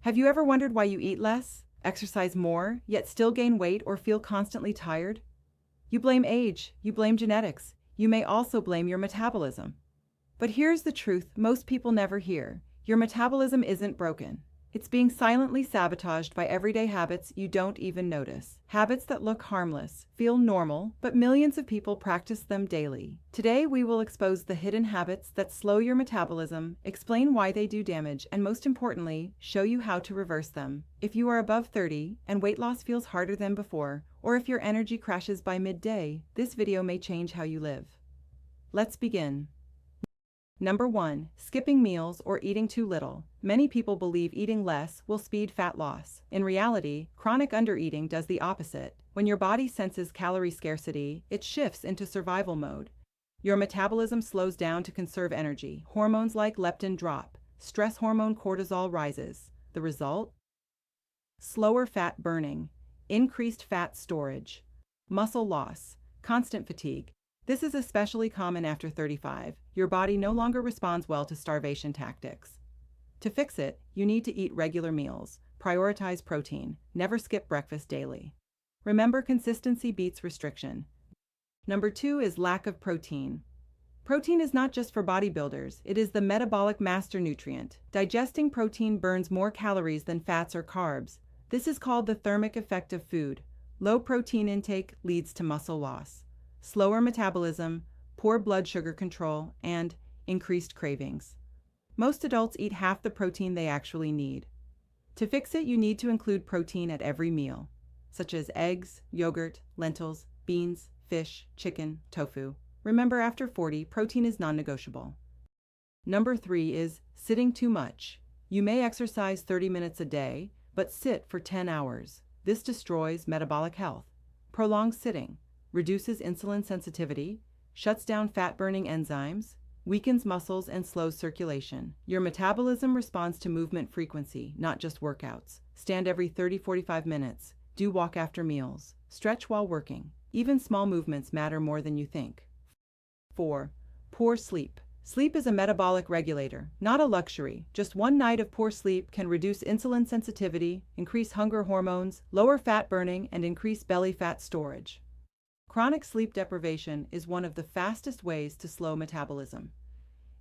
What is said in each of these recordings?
Have you ever wondered why you eat less, exercise more, yet still gain weight or feel constantly tired? You blame age, you blame genetics, you may also blame your metabolism. But here's the truth most people never hear. Your metabolism isn't broken. It's being silently sabotaged by everyday habits you don't even notice. Habits that look harmless, feel normal, but millions of people practice them daily. Today, we will expose the hidden habits that slow your metabolism, explain why they do damage, and most importantly, show you how to reverse them. If you are above 30 and weight loss feels harder than before, or if your energy crashes by midday, this video may change how you live. Let's begin. Number 1. Skipping meals or eating too little. Many people believe eating less will speed fat loss. In reality, chronic undereating does the opposite. When your body senses calorie scarcity, it shifts into survival mode. Your metabolism slows down to conserve energy. Hormones like leptin drop. Stress hormone cortisol rises. The result? Slower fat burning, increased fat storage, muscle loss, constant fatigue. This is especially common after 35. Your body no longer responds well to starvation tactics. To fix it, you need to eat regular meals, prioritize protein, never skip breakfast daily. Remember, consistency beats restriction. Number 2 is lack of protein. Protein is not just for bodybuilders, it is the metabolic master nutrient. Digesting protein burns more calories than fats or carbs. This is called the thermic effect of food. Low protein intake leads to muscle loss, slower metabolism, poor blood sugar control, and increased cravings. Most adults eat half the protein they actually need. To fix it, you need to include protein at every meal, such as eggs, yogurt, lentils, beans, fish, chicken, tofu. Remember, after 40, protein is non-negotiable. Number 3 is sitting too much. You may exercise 30 minutes a day, but sit for 10 hours. This destroys metabolic health. Prolonged sitting reduces insulin sensitivity, shuts down fat-burning enzymes, weakens muscles, and slows circulation. Your metabolism responds to movement frequency, not just workouts. Stand every 30-45 minutes. Do walk after meals. Stretch while working. Even small movements matter more than you think. 4. Poor sleep. Sleep is a metabolic regulator, not a luxury. Just one night of poor sleep can reduce insulin sensitivity, increase hunger hormones, lower fat burning, and increase belly fat storage. Chronic sleep deprivation is one of the fastest ways to slow metabolism.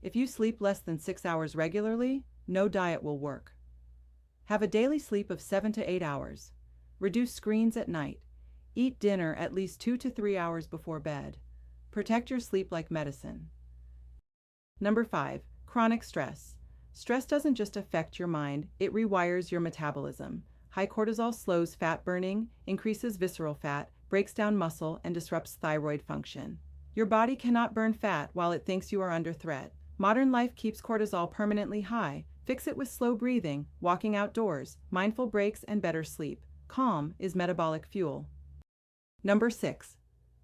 If you sleep less than 6 hours regularly, no diet will work. Have a daily sleep of 7 to 8 hours. Reduce screens at night. Eat dinner at least 2 to 3 hours before bed. Protect your sleep like medicine. Number 5. Chronic stress. Stress doesn't just affect your mind, it rewires your metabolism. High cortisol slows fat burning, increases visceral fat, breaks down muscle, and disrupts thyroid function. Your body cannot burn fat while it thinks you are under threat. Modern life keeps cortisol permanently high. Fix it with slow breathing, walking outdoors, mindful breaks, and better sleep. Calm is metabolic fuel. Number 6.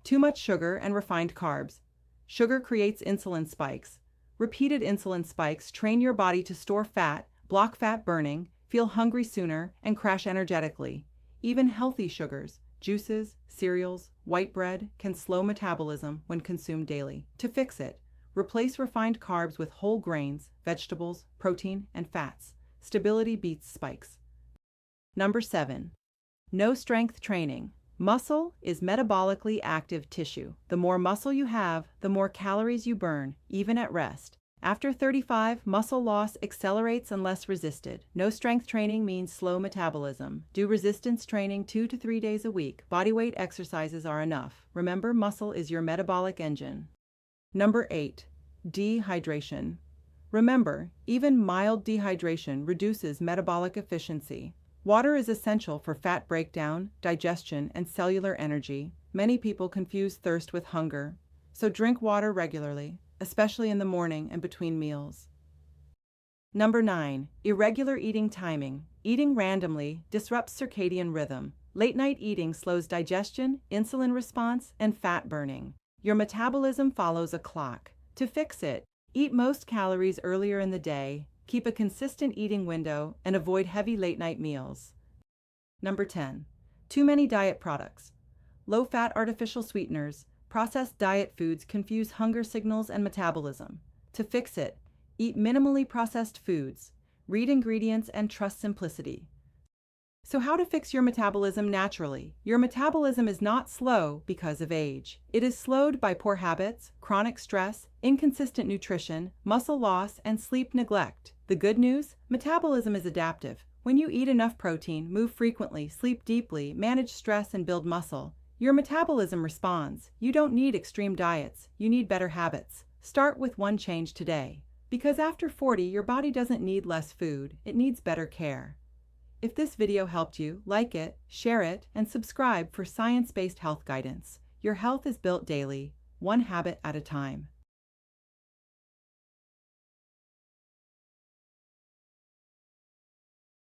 Too much sugar and refined carbs. Sugar creates insulin spikes. Repeated insulin spikes train your body to store fat, block fat burning, feel hungry sooner, and crash energetically. Even healthy sugars, juices, cereals, white bread can slow metabolism when consumed daily. To fix it, replace refined carbs with whole grains, vegetables, protein, and fats. Stability beats spikes. Number 7. No strength training. Muscle is metabolically active tissue. The more muscle you have, the more calories you burn, even at rest. After 35, muscle loss accelerates unless resisted. No strength training means slow metabolism. Do resistance training 2 to 3 days a week. Bodyweight exercises are enough. Remember, muscle is your metabolic engine. Number 8. Dehydration. Remember, even mild dehydration reduces metabolic efficiency. Water is essential for fat breakdown, digestion, and cellular energy. Many people confuse thirst with hunger, so drink water regularly, especially in the morning and between meals. Number 9. Irregular eating timing. Eating randomly disrupts circadian rhythm. Late-night eating slows digestion, insulin response, and fat burning. Your metabolism follows a clock. To fix it, eat most calories earlier in the day, keep a consistent eating window, and avoid heavy late-night meals. Number 10. Too many diet products. Low-fat artificial sweeteners, processed diet foods confuse hunger signals and metabolism. To fix it, eat minimally processed foods. read ingredients, and trust simplicity. So how to fix your metabolism naturally? Your metabolism is not slow because of age. It is slowed by poor habits, chronic stress, inconsistent nutrition, muscle loss, and sleep neglect. The good news? Metabolism is adaptive. When you eat enough protein, move frequently, sleep deeply, manage stress, and build muscle, your metabolism responds. You don't need extreme diets. You need better habits. Start with one change today. Because after 40, your body doesn't need less food. It needs better care. If this video helped you, like it, share it, and subscribe for science-based health guidance. Your health is built daily, one habit at a time.